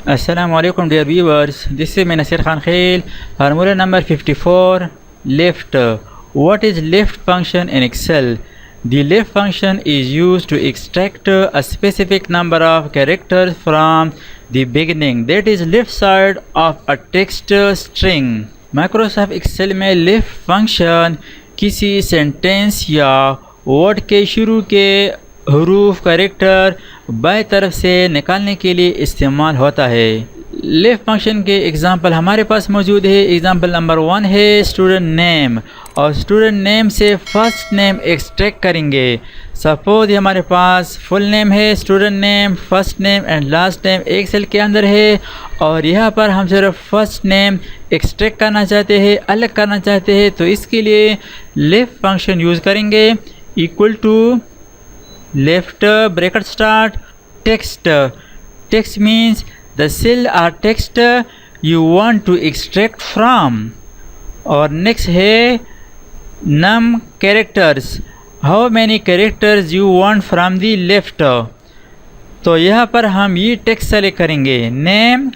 Assalamu alaikum dear viewers, this is Nasir Khan Khail. Formula number 54, left. What is left function in Excel? The left function is used to extract a specific number of characters from the beginning, that is left side of a text string. Microsoft Excel में left function किसी sentence या word के शुरू के हरूफ character बाएं तरफ से निकालने के लिए इस्तेमाल होता है। लेफ्ट फंक्शन के एग्जांपल हमारे पास मौजूद है। एग्जांपल नंबर 1 है स्टूडेंट नेम, और स्टूडेंट नेम से फर्स्ट नेम एक्सट्रैक्ट करेंगे। सपोज हमारे पास फुल नेम है, student name, first name and last name एक सेल के अंदर है, और यहाँ पर हम सिर्फ फर्स्ट नेम एक्सट्रैक्ट करना चाहते हैं, अलग करना चाहते हैं, तो इसके लिए लेफ्ट फंक्शन यूज़ करेंगे। Equal to left bracket start text means the cell or text you want to extract from, और next है num characters, how many characters you want from the left। तो यहाँ पर हम ये टेक्स्ट सेलेक्ट करेंगे name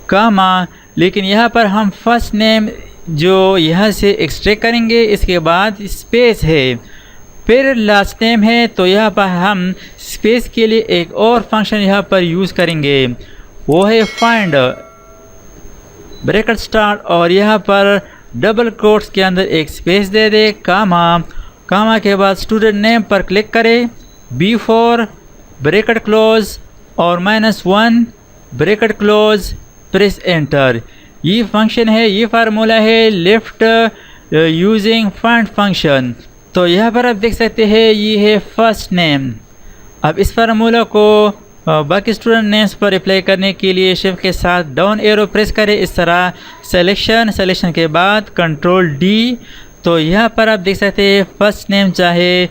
कामा, लेकिन यहाँ पर हम फर्स्ट नेम जो यहाँ से एक्सट्रैक्ट करेंगे, इसके बाद स्पेस है, फिर लास्ट नेम है, तो यहाँ पर हम स्पेस के लिए एक और फंक्शन यहाँ पर यूज़ करेंगे, वो है फाइंड ब्रैकेट स्टार्ट, और यहाँ पर डबल कोट्स के अंदर एक स्पेस दे दे कामा के बाद स्टूडेंट नेम पर क्लिक करें, B4 ब्रैकेट क्लोज और -1 ब्रैकेट क्लोज, प्रेस एंटर। ये फंक्शन है, ये फार्मूला है लेफ्ट यूजिंग फाइंड फंक्शन। तो यहाँ पर आप देख सकते हैं ये है फर्स्ट नेम। अब इस फार्मूला को बाकी स्टूडेंट नेम्स पर अप्लाई करने के लिए शिफ्ट के साथ डाउन एरो प्रेस करें, इस तरह सिलेक्शन के बाद कंट्रोल D। तो यहाँ पर आप देख सकते हैं फर्स्ट नेम चाहे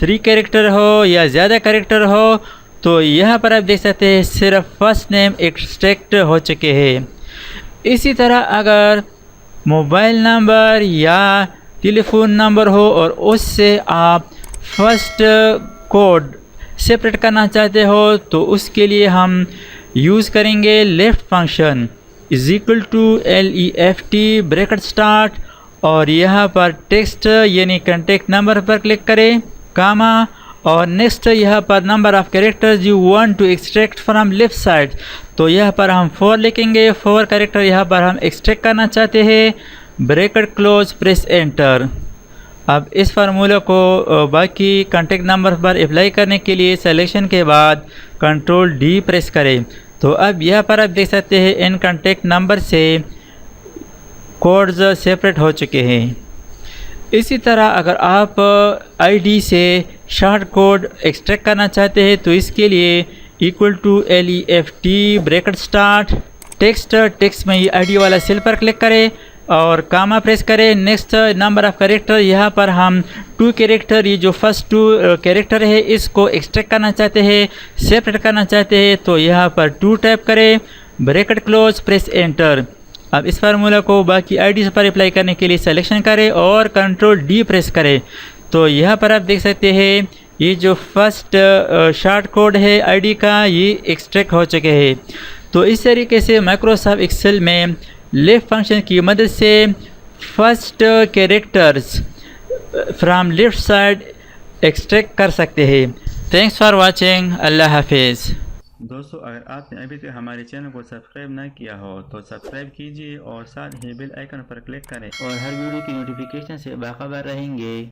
3 कैरेक्टर हो या ज़्यादा कैरेक्टर हो, तो यहाँ पर आप देख सकते हैं सिर्फ फर्स्ट नेम एक्सट्रैक्ट हो चुके हैं। इसी तरह अगर मोबाइल नंबर या टेलीफोन नंबर हो और उससे आप फर्स्ट कोड सेपरेट करना चाहते हो, तो उसके लिए हम यूज़ करेंगे left function is equal to LEFT bracket start, और यहाँ पर टेक्स्ट यानी कॉन्टेक्ट नंबर पर क्लिक करें कामा, और नेक्स्ट यहाँ पर number of characters you want to extract from left side, तो यहाँ पर हम 4 लिखेंगे, 4 कैरेक्टर यहाँ पर हम एक्सट्रैक्ट करना चाहते हैं, ब्रैकेट क्लोज, प्रेस एंटर। अब इस फार्मूला को बाकी कॉन्टेक्ट नंबर पर अप्लाई करने के लिए सिलेक्शन के बाद कंट्रोल D प्रेस करें। तो अब यहाँ पर आप देख सकते हैं इन कॉन्टेक्ट नंबर से कोड्स सेपरेट हो चुके हैं। इसी तरह अगर आप ID से शॉर्ट कोड एक्सट्रैक्ट करना चाहते हैं, तो इसके लिए equal to LEFT bracket start text में ये ID वाला सेल पर क्लिक करें और कामा प्रेस करें। नेक्स्ट नंबर ऑफ कैरेक्टर, यहाँ पर हम 2 कैरेक्टर, ये जो फर्स्ट 2 कैरेक्टर है इसको एक्सट्रैक्ट करना चाहते हैं, सेपरेट करना चाहते हैं, तो यहाँ पर 2 टाइप करें, ब्रैकेट क्लोज, प्रेस एंटर। अब इस फार्मूला को बाकी आईडीज़ पर अप्लाई करने के लिए सिलेक्शन करें और कंट्रोल D प्रेस करें। तो यहाँ पर आप देख सकते हैं ये जो फर्स्ट शॉर्ट कोड है आईडी का, ये एक्सट्रैक्ट हो चुके हैं। तो इस तरीके से माइक्रोसॉफ्ट एक्सेल में लेफ्ट फंक्शन की मदद से first characters from left side extract कर सकते हैं। थैंक्स फॉर वाचिंग, अल्लाह हाफिज़। दोस्तों, अगर आपने अभी तक हमारे चैनल को सब्सक्राइब ना किया हो तो सब्सक्राइब कीजिए और साथ ही बेल आइकन पर क्लिक करें और हर वीडियो की नोटिफिकेशन से बाखबर रहेंगे।